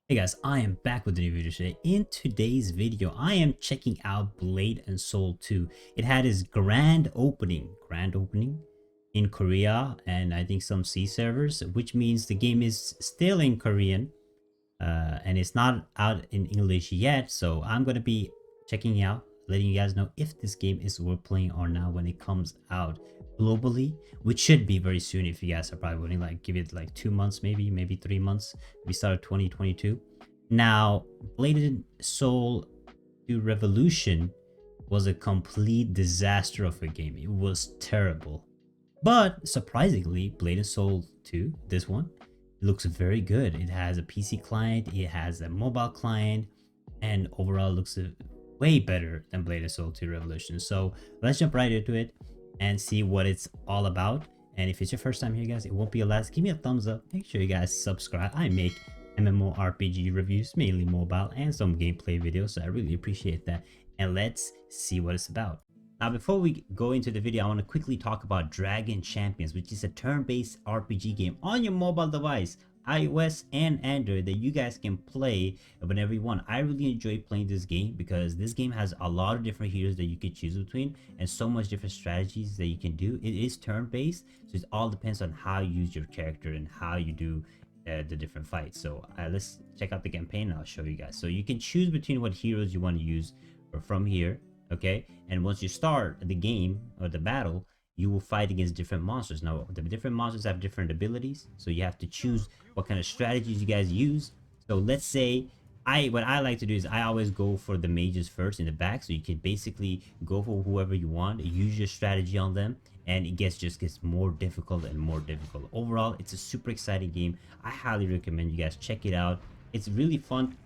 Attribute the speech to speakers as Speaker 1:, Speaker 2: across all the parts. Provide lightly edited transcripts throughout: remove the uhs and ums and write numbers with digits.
Speaker 1: Hey guys, I am back with a new video today. In today's video, I am checking out Blade and Soul 2. It had its grand opening in Korea and I think some C servers, which means the game is still in Korean and it's not out in English yet. So I'm gonna be checking out, letting you guys know if this game is worth playing or not when it comes out globally, which should be very soon. If you guys are probably waiting, like give it like 2 months, maybe 3 months. We started 2022. Now, Blade Soul 2 Revolution was a complete disaster of a game. It was terrible. But surprisingly, Blade and Soul 2, this one, looks very good. It has a PC client, it has a mobile client, and overall looks way better than Blade and Soul 2 Revolution. So let's jump right into it and see what it's all about. And if it's your first time here, guys, it won't be your last. Give me a thumbs up. Make sure you guys subscribe. I make MMORPG reviews, mainly mobile, and some gameplay videos, so I really appreciate that. And let's see what it's about. Now, before we go into the video, I want to quickly talk about Dragon Champions, which is a turn-based RPG game on your mobile device, iOS and Android, that you guys can play whenever you want. I really enjoy playing this game because this game has a lot of different heroes that you can choose between and so much different strategies that you can do. It is turn-based, so it all depends on how you use your character and how you do the different fights. So let's check out the campaign and I'll show you guys. So you can choose between what heroes you want to use from here. Okay, and once you start the game or the battle, you will fight against different monsters. Now the different monsters have different abilities, so you have to choose what kind of strategies you guys use. So let's say what I like to do is I always go for the mages first in the back, so you can basically go for whoever you want, use your strategy on them, and it just gets more difficult and more difficult. Overall, it's a super exciting game. I highly recommend you guys check it out. It's really fun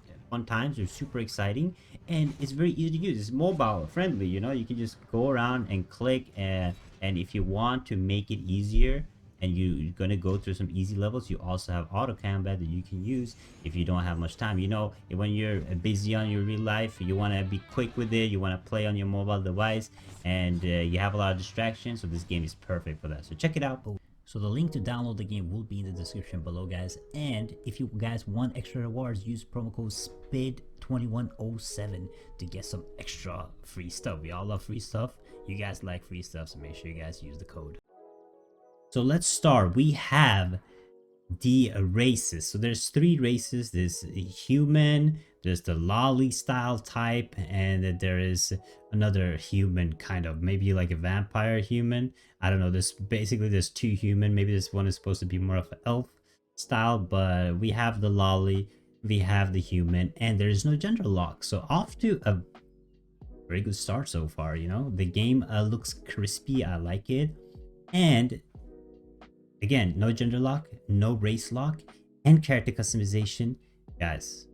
Speaker 1: times. They're super exciting and it's very easy to use. It's mobile friendly, you know. You can just go around and click, and if you want to make it easier and you're gonna go through some easy levels, you also have auto combat that you can use if you don't have much time. You know, when you're busy on your real life, you want to be quick with it, you want to play on your mobile device, and you have a lot of distractions, so this game is perfect for that. So check it out. So the link to download the game will be in the description below, guys. And if you guys want extra rewards, use promo code SPID2107 to get some extra free stuff. We all love free stuff. You guys like free stuff, so make sure you guys use the code. So let's start. We have the races. So there's 3 races. There's human, there's the lolly style type, and there is another human, kind of maybe like a vampire human. I don't know. There's 2 human. Maybe this one is supposed to be more of an elf style, but we have the lolly, we have the human, and there is no gender lock. So off to a very good start so far. You know, the game looks crispy. I like it. And again, no gender lock, no race lock, and character customization. Guys,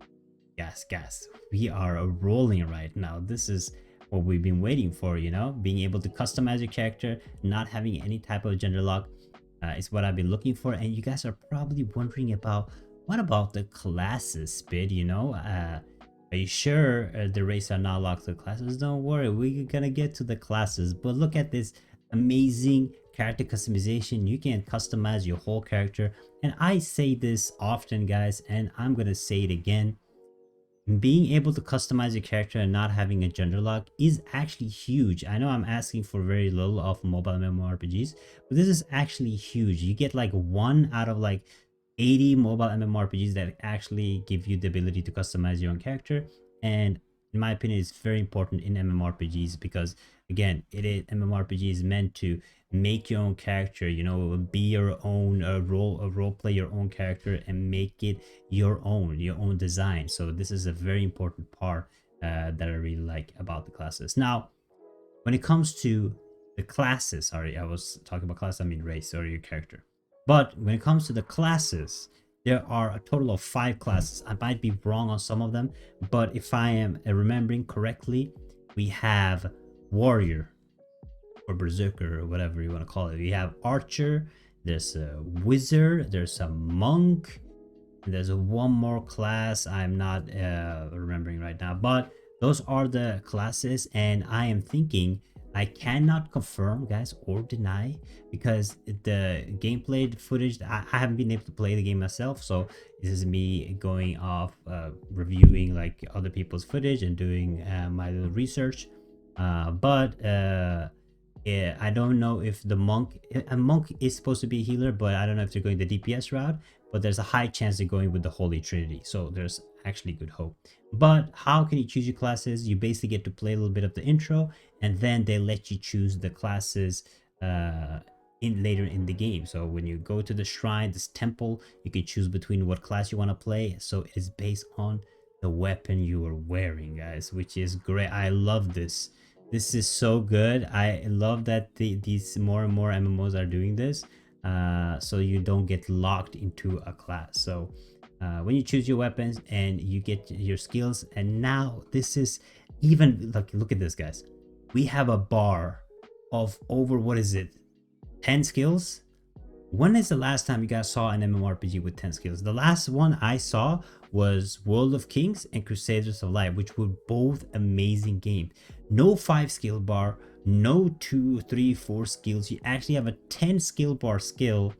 Speaker 1: we are rolling right now. This is what we've been waiting for, you know, being able to customize your character, not having any type of gender lock is what I've been looking for. And you guys are probably wondering about, what about the classes, Spid? You know, are you sure the races are not locked to classes? Don't worry, we're gonna get to the classes. But look at this amazing character customization. You can customize your whole character, and I say this often, guys, and I'm gonna say it again. Being able to customize your character and not having a gender lock is actually huge. I know I'm asking for very little of mobile MMORPGs, but this is actually huge. You get like 1 out of like 80 mobile MMORPGs that actually give you the ability to customize your own character. And in my opinion, it's very important in MMORPGs because, again, MMORPG is meant to make your own character, you know, be your own role play your own character and make it your own design. So this is a very important part that I really like about the classes. Now, when it comes to the classes, sorry, I was talking about class, I mean race or your character. But when it comes to the classes, there are a total of 5 classes. I might be wrong on some of them, but if I am remembering correctly, we have warrior or berserker or whatever you want to call it. We have archer, there's a wizard, there's a monk, there's one more class I'm not remembering right now, but those are the classes. And I am thinking I cannot confirm, guys, or deny, because the gameplay footage, I haven't been able to play the game myself. So this is me going off, reviewing like other people's footage and doing my little research. But yeah, I don't know if a monk is supposed to be a healer, but I don't know if they're going the DPS route. But there's a high chance they're going with the Holy Trinity, so there's actually good hope. But how can you choose your classes? You basically get to play a little bit of the intro, and then they let you choose the classes in later in the game. So when you go to the shrine, this temple, you can choose between what class you want to play. So it is based on the weapon you are wearing, guys, which is great. I love this. This is so good. I love that these more and more MMOs are doing this, so you don't get locked into a class. So when you choose your weapons and you get your skills, and now this is even like, look at this, guys. We have a bar of over, what is it, 10 skills. When is the last time you guys saw an MMORPG with 10 skills? The last one I saw was World of Kings and Crusaders of Light, which were both amazing games. No 5 skill bar, no 2, 3, 4 skills. You actually have a 10 skill bar skill.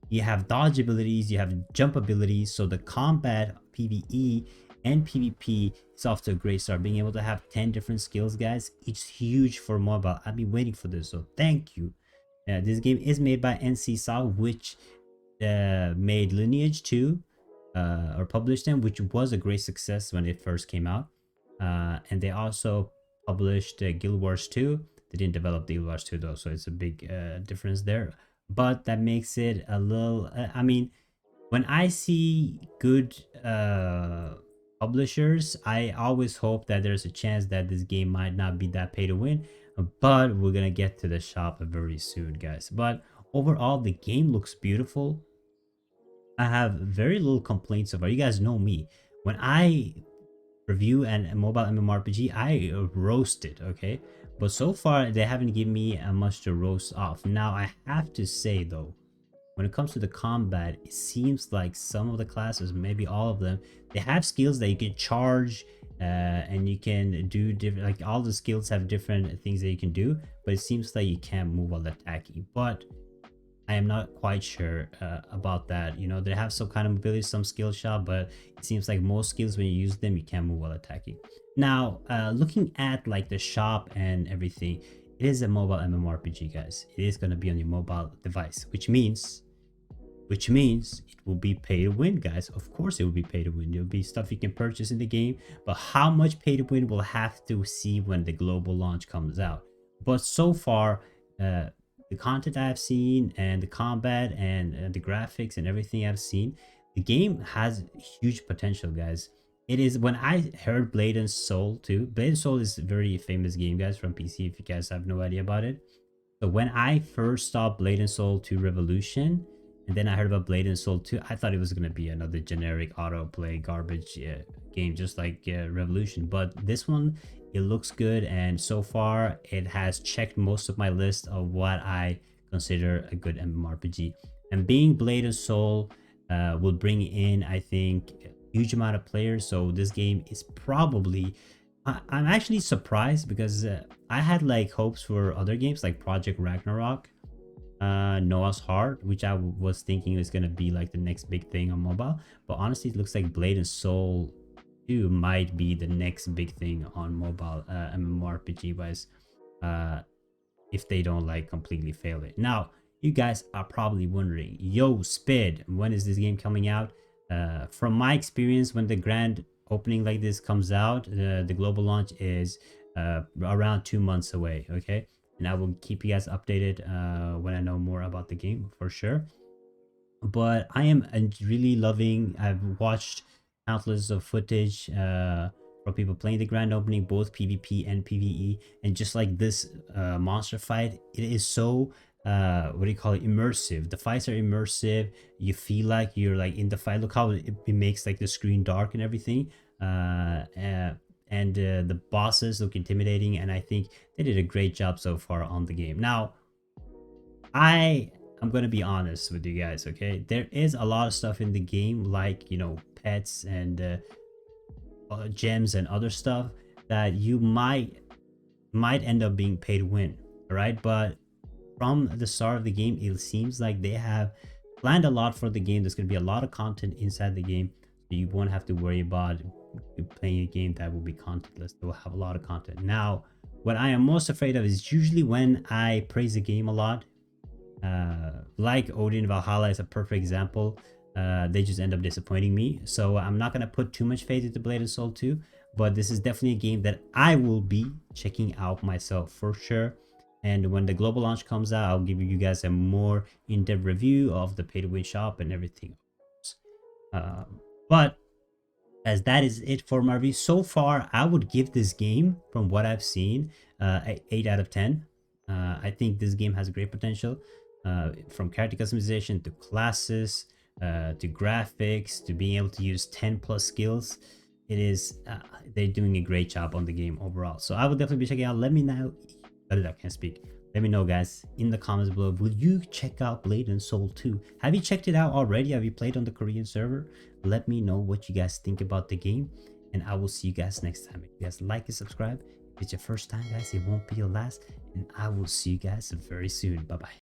Speaker 1: You have dodge abilities, you have jump abilities. So the combat, PvE, and PvP is off to a great start. Being able to have 10 different skills, guys, it's huge for mobile. I've been waiting for this, so thank you. This game is made by NCSoft, which made Lineage 2, or published them, which was a great success when it first came out. And they also published Guild Wars 2. They didn't develop Guild Wars 2 though, so it's a big difference there. But that makes it a little, I mean, when I see good publishers, I always hope that there's a chance that this game might not be that pay to win. But we're gonna get to the shop very soon, guys. But overall, the game looks beautiful. I have very little complaints so far. You guys know me. When I review a mobile MMORPG, I roast it, okay? But so far, they haven't given me much to roast off. Now, I have to say, though, when it comes to the combat, it seems like some of the classes, maybe all of them, they have skills that you can charge, and you can do different, like all the skills have different things that you can do, but it seems like you can't move while attacking. But I am not quite sure about that. You know, they have some kind of ability, some skill shot, but it seems like most skills, when you use them, you can't move while attacking. Now, looking at like the shop and everything, it is a mobile MMORPG, guys. It is going to be on your mobile device, which means it will be pay to win, guys. Of course it will be pay to win. There'll be stuff you can purchase in the game, but how much pay to win, we'll have to see when the global launch comes out. But so far, the content I've seen and the combat and the graphics and everything I've seen, the game has huge potential, guys. It is, when I heard Blade and Soul too. Blade and Soul is a very famous game, guys, from PC, if you guys have no idea about it. So when I first saw Blade and Soul 2 Revolution, and then I heard about Blade and Soul 2, I thought it was going to be another generic autoplay garbage game, just like Revolution. But this one, it looks good, and so far it has checked most of my list of what I consider a good MMORPG. And being Blade and Soul will bring in, I think, a huge amount of players. So this game is probably, I'm actually surprised, because I had like hopes for other games like Project Ragnarok, Noah's Heart, which I was thinking was going to be like the next big thing on mobile. But honestly, it looks like Blade and Soul 2 might be the next big thing on mobile MMORPG wise, if they don't like completely fail it. Now, you guys are probably wondering, yo, Spid, when is this game coming out? From my experience, when the grand opening like this comes out, the global launch is around 2 months away, okay? And I will keep you guys updated when I know more about the game, for sure. But I am really loving, I've watched countless of footage from people playing the grand opening, both PvP and PvE, and just like this monster fight, it is so what do you call it, immersive. The fights are immersive. You feel like you're like in the fight. Look how it makes like the screen dark and everything. And the bosses look intimidating, and I think they did a great job so far on the game. Now, I'm gonna be honest with you guys, okay? There is a lot of stuff in the game, like, you know, pets and gems and other stuff that you might might end up being pay to win. All right, but from the start of the game, it seems like they have planned a lot for the game. There's going to be a lot of content inside the game, so you won't have to worry about playing a game that will be contentless. They will have a lot of content. Now, what I am most afraid of is usually when I praise a game a lot, like Odin Valhalla is a perfect example. They just end up disappointing me. So I'm not going to put too much faith into Blade and Soul 2, but this is definitely a game that I will be checking out myself for sure. And when the global launch comes out, I'll give you guys a more in-depth review of the pay-to-win shop and everything. But as that is it for my review so far, I would give this game, from what I've seen, 8 out of 10. I think this game has great potential, from character customization to classes, to graphics, to being able to use 10 plus skills. It is they're doing a great job on the game overall, so I will definitely be checking out. Let me know, I can't speak. Let me know, guys, in the comments below, will you check out Blade and Soul 2? Have you checked it out already? Have you played on the Korean server? Let me know what you guys think about the game, and I will see you guys next time. If you guys like and subscribe, if it's your first time, guys, it won't be your last, and I will see you guys very soon. Bye bye.